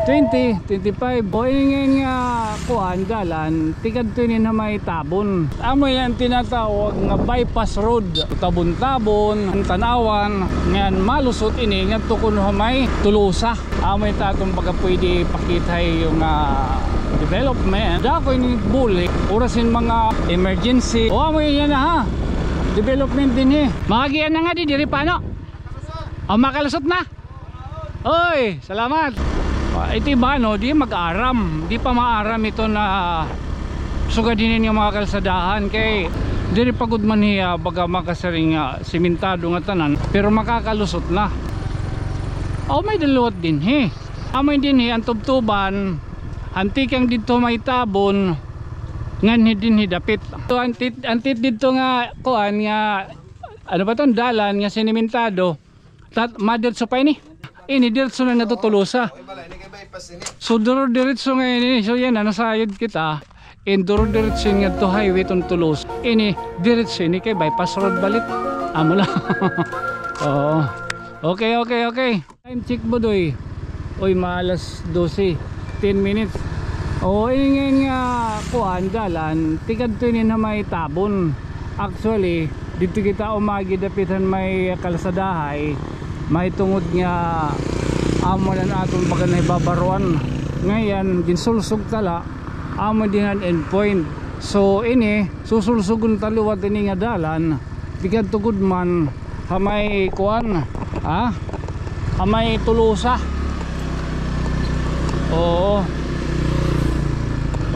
25 o ngayon nga kuhan dalan tigad to na may tabon. Amo yan tinatawag nga bypass road, tabon-tabon ang tanawan ngayon malusot ini nga tukon may tulusa. Amo yung tatong baka pwede pakitay yung development dako ini bulik orasin mga emergency o amo yan na ha development din magagian na nga di diri paano o makalusot na. Oy salamat. Ito ba no, di mag-aram, di pa maaram ito na sugadinin yung mga kalsadahan kay diri pagod man hiya baga makasaring simentado nga tanan pero makakalusot na. May daluwat din amay din ang tubtuban antikang dito may tabon ngan din dapit antit dito nga kuan nga ano ba ton dalan nga sinimentado tat madirso pa ini diretso na natutulusa. So duro diretso nga ini so yan nasayod kita duro diretso nga to highway ton tulos ini diretso ini kay bypass road balit amo lang. Oo. Okay time check bodoy oy maalas 12 10 minutes. Ini nga kuhan dalan tigad to na may tabon. Actually dito kita umagi dapitan may kalsadahay may tungod nga amo na naton baga na ibabaruan ngayon ginsulsog tala amo din ang endpoint. So ini susulsugon taluwat ini nga dalan tigad tugod man hamay kuan hamay tulusa. Oo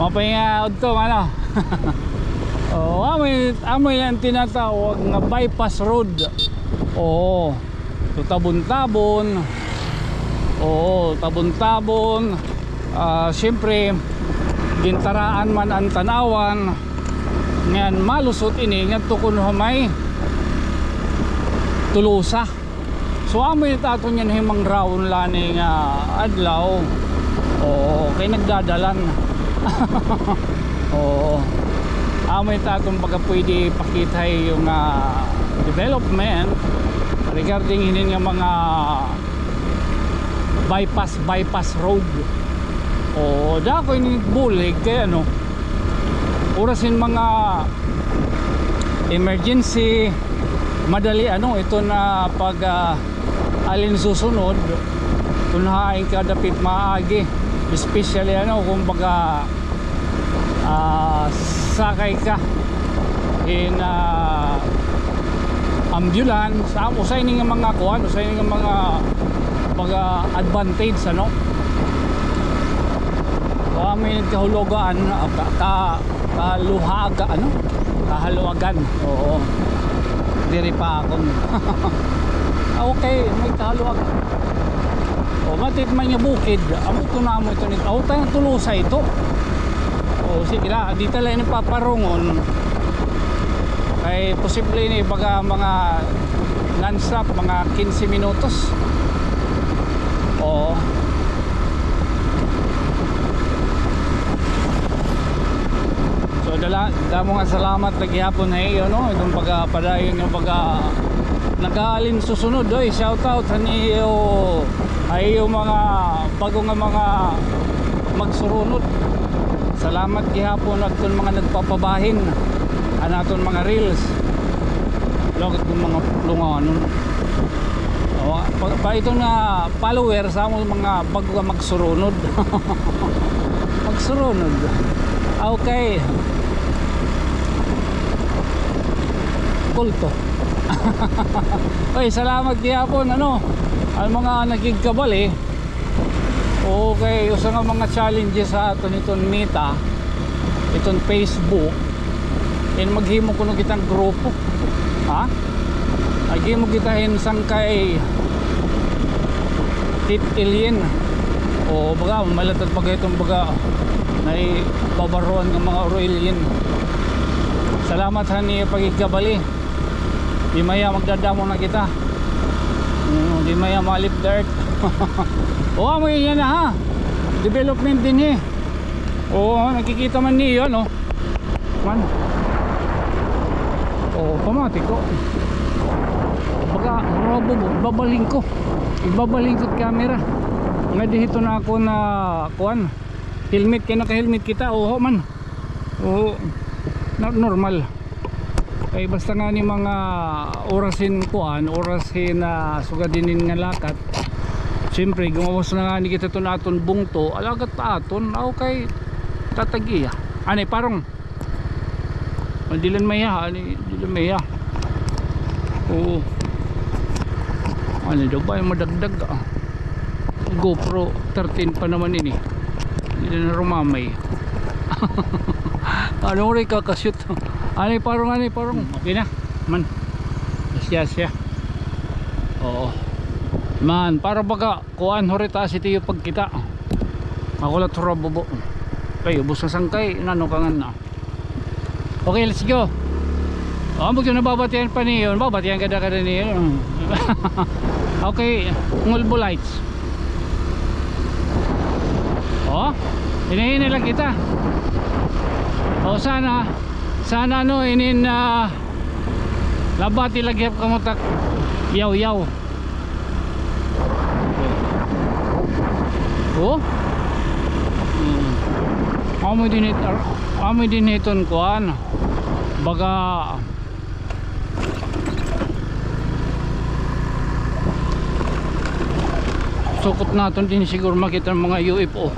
mapahinga to ano. Amo yan tinatawag nga bypass road. Tabon-tabon siyempre gintaraan man ang tanawan ngayon malusot ini nga tukon may tulusa. So amo yung taton yan himang raon lani nga adlaw kay nagdadalan. Amo yung taton baga pwede pakitay yung development regarding hinin nga mga bypass road. Dako ini bulig kay ano orasin mga emergency madali ito na pag alin susunod kunhain ka dapit maagi especially kumbaga sakay ka in ambulance usay ni nga mga kuan usay ni nga mga advantage may kahulugan kahaluagan diri pa akong okay may kahaluagan matit man nga bukid amo to na mo ito nito tayong tulusa ito sige na di tala ini paparungon ay posible ni baga mga non-stop mga 15 minutos. So damo nga salamat lagi hapon itong baga padayon yung baga nagaalin susunod shout out iyo ay yung mga bago nga mga magsurunod. Salamat gihapon agton mga nagpapabahin anaton mga reels logat kung mga lunganon pa ito na follower sa mga bago ka magsurunod. Magsurunod okay kulto. Salamat gihapon ang mga nagigkabali okay usa nga mga challenges sa aton itong Meta itong Facebook maghimo kuno kitang grupo maghimo kitahin sang kay Tip Alien baga malatad baga itong baga nay babaruan ng mga alien. Salamat hani pagigkabali di maya magdadamo na kita di maya malip dirt. May yan na development din nakikita man niyo man pamatik ko baga babaling ko ibabaling ko camera nga dito na ako na kuan helmet kay naka-helmet kita oho man. Oo. Normal. Kay basta nga ni mga orasin kuan, orasin na sugadinin nga lakat. Siyempre gumawas na nga ni kita to naton bungto, alagat aton aw kay tatagiya. Ani parang dilan maya, ani dilan maya. Oo. Ano daw ba yung madagdag GoPro 13 pa naman ini. Hindi na rumamay. Ano rin kakashoot. Ano parang okay na man. Siya. Oo. Man, para baga kuan horita si tiyo pagkita. Makulat hura bubo. Kayo busa sangkay nano kangan na. Okay, let's go. Ambog yung nababatian pa niyon, babatian kada niyon. Okay, ngulbo lights. Oh, hinahin lang kita. Oh, sana no inin labati lagi kamutak yaw. Oh. Amo din iton kuan. Baga sukot natin din siguro makita ng mga UFO.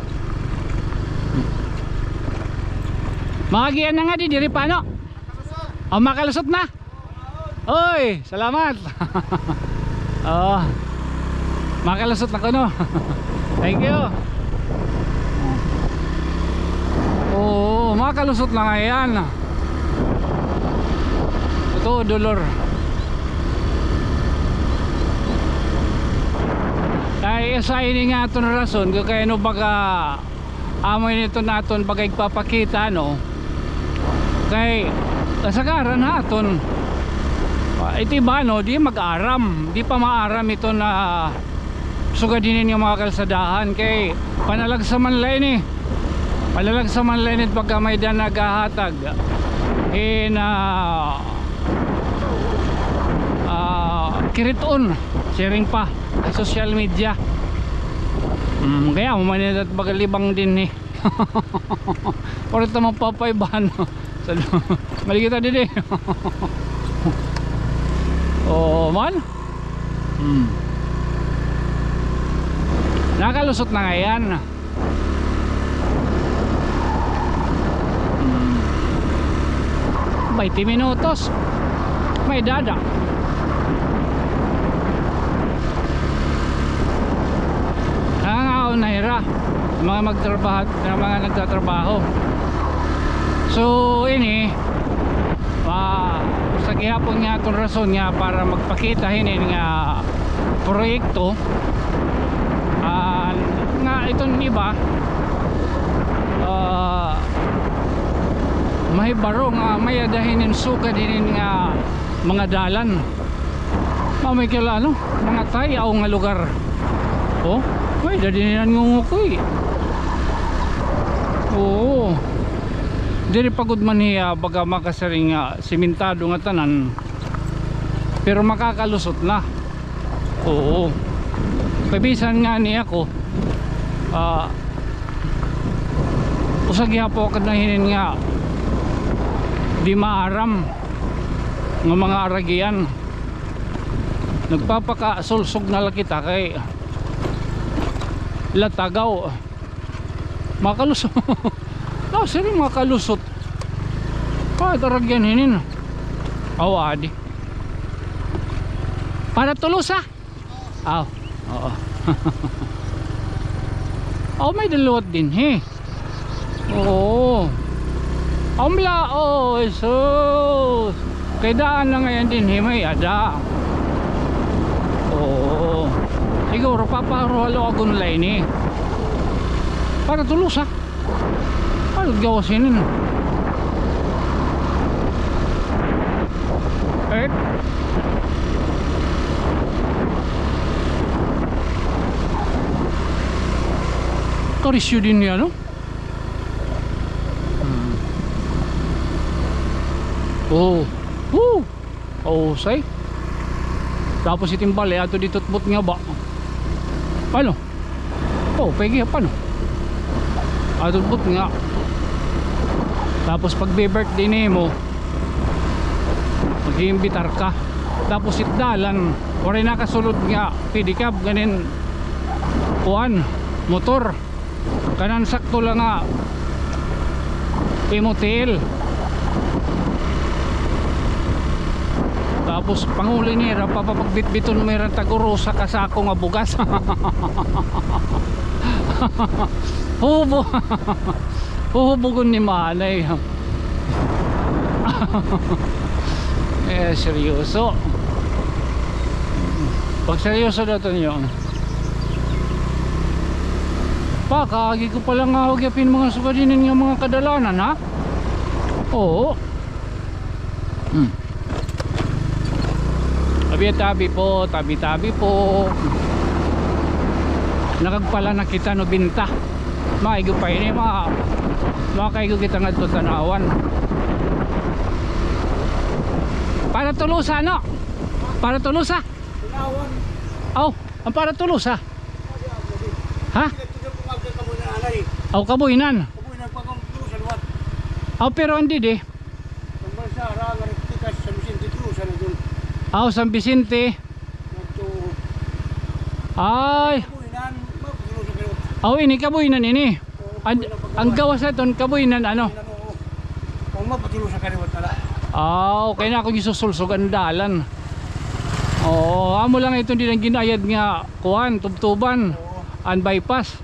Magian na nga di diri pa no? Oh, makalusot na? Oy, salamat. Oh, makalusot na ko no. Thank you. Oo, makalusot na nga yan. Ito, dolor. Ay, sa ini nga ito na rason kaya no baga amoy nito naton baga ipapakita no kay kasagaran naton iti ba no di mag-aram di pa maaram ito na sugadinin yung mga kalsadahan kay panalag sa manlay pagka may dan naghahatag kiriton sharing pa sa social media. Kaya umanit at bagalibang din eh. Orita mapapaybahan mali kita din eh. Oh man nakalusot na nga yan. 20 minutos may dada. Nahira mga nagtatrabaho. So ini sa gihapon nga itong rason nga para magpakita hinin nga proyekto nga itong iba may baro nga may adahinin suka din nga mga dalan may kila ano mga tayo nga lugar. Oh uy, dadinan ngungukoy. Oo. Diri pagod man hiya baga makasaring simentado nga tanan. Pero makakalusot na. Oo. Pabisan nga niya ako. Usag po kad nahinin nga di maaram ng mga aragian. Nagpapakasulsog na lang kita kay latagaw makalusot. No, sino makalusot daragyan hinin awadi para tulos oo. May daluwat din oo amla so kay daan na ngayon din may ada oo. Siguro paparuhalo ako nila ini para tulos ano gawasin karisyo din niya no. Say tapos itimbal ato dito't but nga ba ano Oh, pwede pa no. Adulbot nga. Tapos pag birthday nimo, mag-iimbitar ka. Tapos itdalan, wala nakasulod nga pedicab ganin kuan motor. Kanan sakto lang nga motel. Tapos panguli nira papapagbitbiton mo rin tagurusa ka sa ako nga bugas. Huhubugon ni manay. Eh seryoso. Pag seryoso na ito niyo, kagi ko palang hawagyapin mga sugadinin ng mga kadalanan ha. Oo. Tabi-tabi po, tabi-tabi po. Nakagpala na kita no binta. Maigo pa ini makaigo kita nga ito tanawan. Para tulusa no? Para tulusa? Oh, ang para tulusa? Ha? Oh, kabuinan. Oh, pero hindi di. Oh, San Vicente. Ay. Oh, ini kabuinan ini. Ang gawas na ito, kabuinan ano? Oh, kaya na ako gisusulsog ang dalan. Oo, amo lang ito din ang ginayad nga kuhan, tubtuban, ang bypass.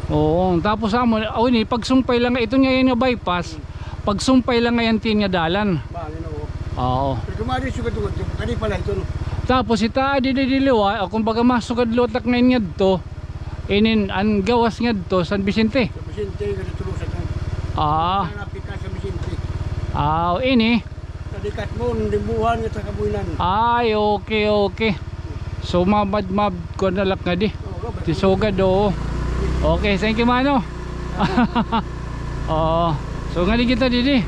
Oo, tapos amo, ini pagsumpay lang ito nga yan nga bypass, pagsumpay lang nga yan tin nga dalan. Oo. Tapos ita didiliwa, kumbaga masugad lotak ngayon nga to, inin ang gawas nga to, San Vicente. Ah. Ah, ini. Kadikat mo, limbuhan at kabuinan. Ay, okay. So mabad ko na lak nga di. Tisugad o. Okay, thank you mano. Oh, so nga di kita di.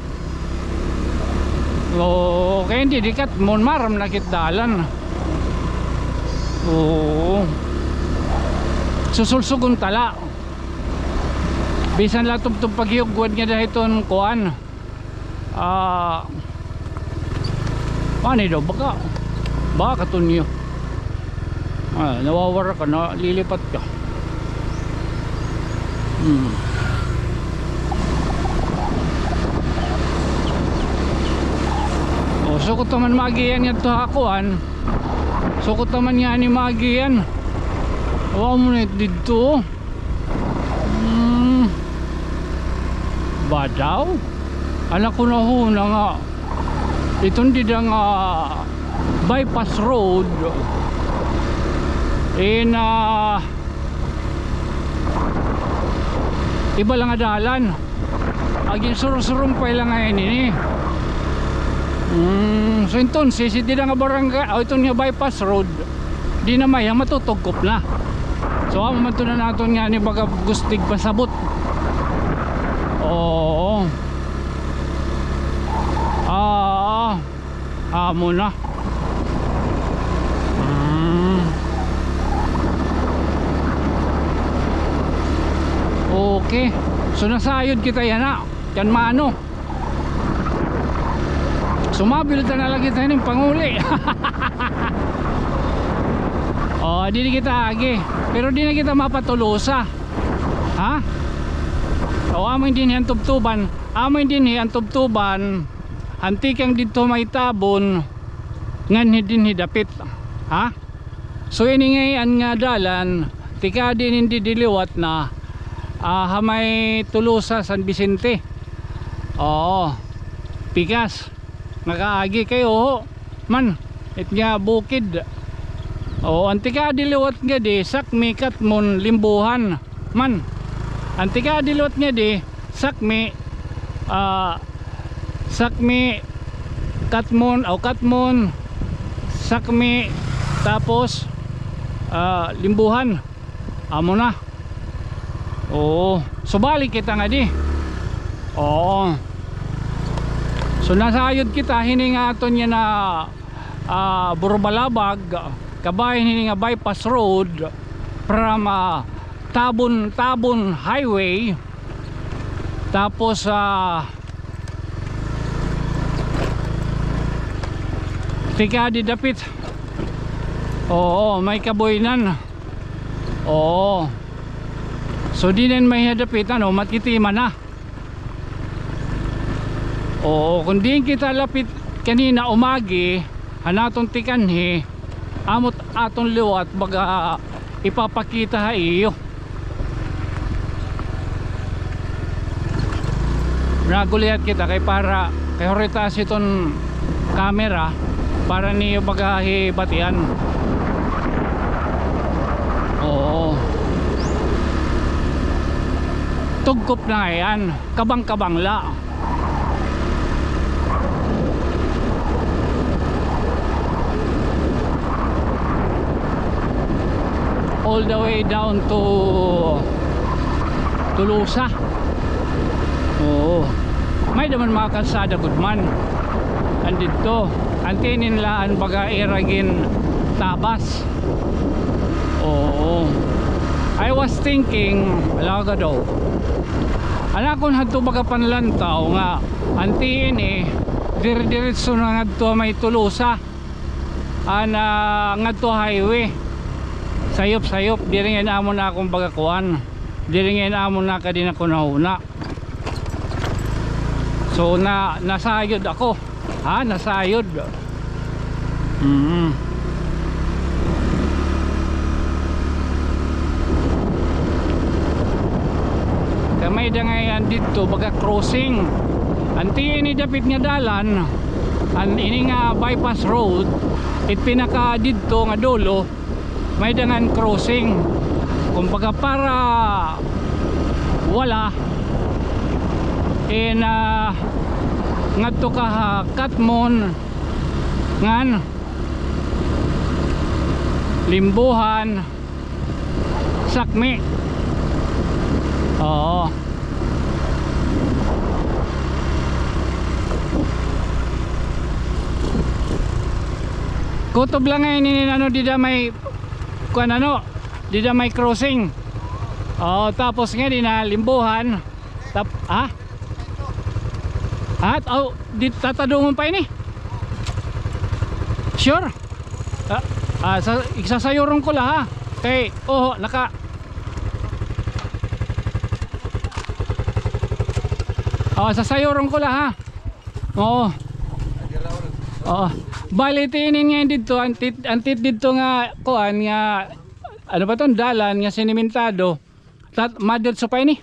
Okay, hindi dikat mon maram nakit dalan. Oo. Susulsugon tala. Bisan la tubtub paghiyugwad nga dahiton kuan. Paano daw baka tunyo nawawara ka na lilipat ka. Sukot naman magiyan yan to hakuan, sukot naman yan ni magiyan. Awa mo na dito badaw anak ko na huna nga itong didang bypass road in iba lang adalan aging surusurumpay lang ngayon ini. So entonces hindi na nga barangay itong nga bypass road di na may matutugkop na. So mamanto na natin nga ni baga gustig pasabot. Oo. Amo na. Okay. So nasayod kita yan na. Yan mano. Sumabil na lang kita ng panguli. Oh, di kita agi. Pero di na kita mapatulusa. Ha? O amoy din yan tubtuban. Amoy din yan tubtuban. Antikang dito may tabon. Ngan din hidapit. Ha? So ini ngayon nga dalan. Tika din hindi diliwat na. Hamay tulusa San Vicente. Oo. Pikas. Nakaagi kayo man. It nga bukid. Oo. Antika diliwat nga di. Sakmi katmon limbuhan. Man. Antika diliwat nga di. Sakmi. Sakmi katmon o katmon sakmi tapos limbuhan amo na. Oo, subalik kita nga di. Oo, so nasayod kita hininga aton niya na Burbalabag kabahin hininga bypass road from Tabon Highway. Tapos Tikadi dapit. Oo, may kaboynan. Oo. So di na may hadapit ano, matitiman na. Oo, kung di kita lapit kanina umagi, hanaton tikanhi, amot aton liwat baga ipapakita ha iyo. Nagulihat kita kay para kay horitas iton camera para niyo baga hibatian. Oo. Tugkop na yan, kabang-kabang la. All the way down to Tulusa. Oo. May naman mga kalsada gudman. Andito, antinin laan baga iragin tabas. Oo. I was thinking alaga daw. Anakon hadto baga panlantaw nga antiin dire-diretso na ngadto may Tulusa. Ngadto highway. Sayop diri nga amo na akong bagakuan, diri nga amo na kadin ako nauna. So nasayod ako nasayod. Kamay da ngayon dito baga crossing anti ini dapit nga dalan ini nga bypass road it pinaka dito nga dulo may dangan crossing kumbaga para wala ngadto ka Katmon ngan Limbuhan Sakmi. Oo. Kutob lang ngayon ini dida may kuan dida may crossing. Oh, tapos nga din na Limbuhan. Di tatadungon pa ini. Sure? Isasayuron ko la ha. Kay sasayuron ko la ha. Oo. Balitinin nga dito antit dito nga kuan nga ano ba ton dalan nga sinimentado madirtso pa ini.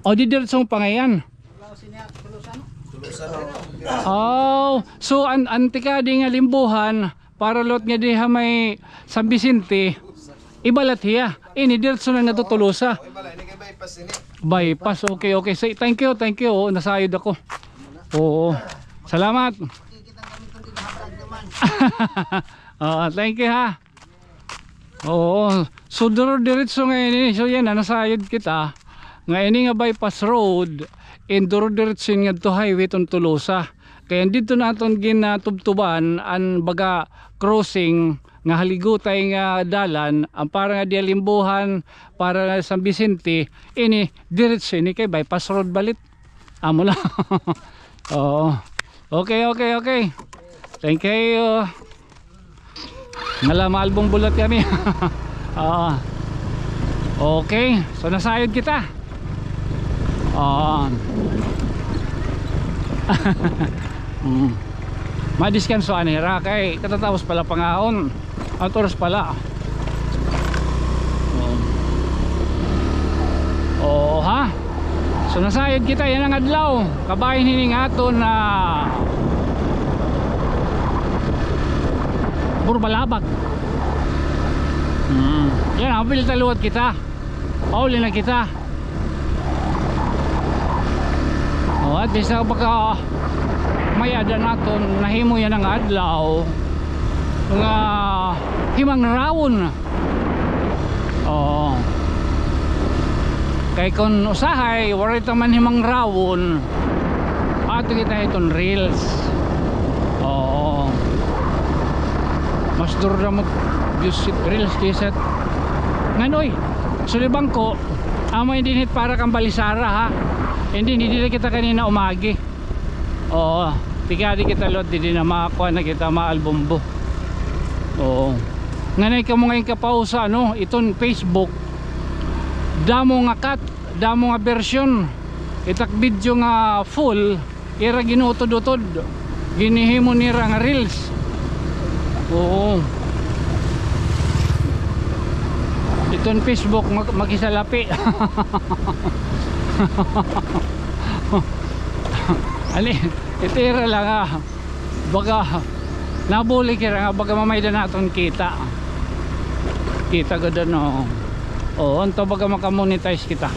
Didirtso pa ngayon. So antikadi nga Limbuhan para lot nga diha may San Vicente ibalat hiya ini dirtso na natutulusa. Bypass. Okay. Say, thank you. Nasayod ako. Oo. Salamat. Thank you ha. Oo. So diretso ngayon ini. So yan nasayod kita. Ngayon nga bypass road in diretso nga to highway tong Tulusa. Kaya dito naton ginatubtuban an baga crossing nga haligutay nga dalan ang para nga di Limbuhan para nga San Vicente ini diretso ini kay bypass road balit amo lang. Oo. Okay. Thank you. Ngala maalbong bulat kami. Okay, so nasayod kita. Madiskanso anira kay katatapos pala pangaon at oras pala. Ha? So nasayod kita yan ang adlaw kabahin hining aton na Burbalabak. Yan ang pilit taluwat kita. Pauli na kita. At bisa baka mayada naton nahimo yan ang adlaw nga himang rawon. Kay kun usahay wala man himang rawon ato kita iton reels. Mas durda mo visit reels kisat nganoy Sulibangko, amo hindi nit para kang balisara ha. Hindi kita kanina umagi. Oo, tigadi kita lot, hindi na makakuha na kita maalbumbo. Oo. Nganay ka mo ngayon kapaw sa ano, iton Facebook. Damo nga cut, damo nga version. Itak video nga full, ira ginutod-utod. Ginihimo nira nga reels. Oo. Iton Facebook makisalapi. Ali, itira lang ha. Baga nabuli kira nga baga mamayda naton kita. Kita gud no. Oh, anto baga makamonetize kita.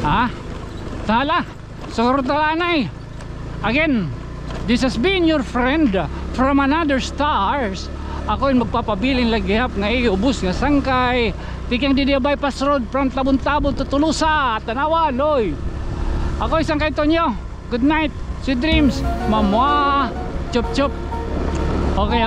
Ha? Tala. Siguro talanay. Again, this has been your friend from another stars. Ako yung magpapabiling laghihap nga ubos nga sangkay. Tikang Didia Bypass Road from Tabon-Tabon to Tulusa, Tanawan, oy. Ako isang kay Tonyo. Good night. Sweet dreams. Mamwa. Chup chup. Okay.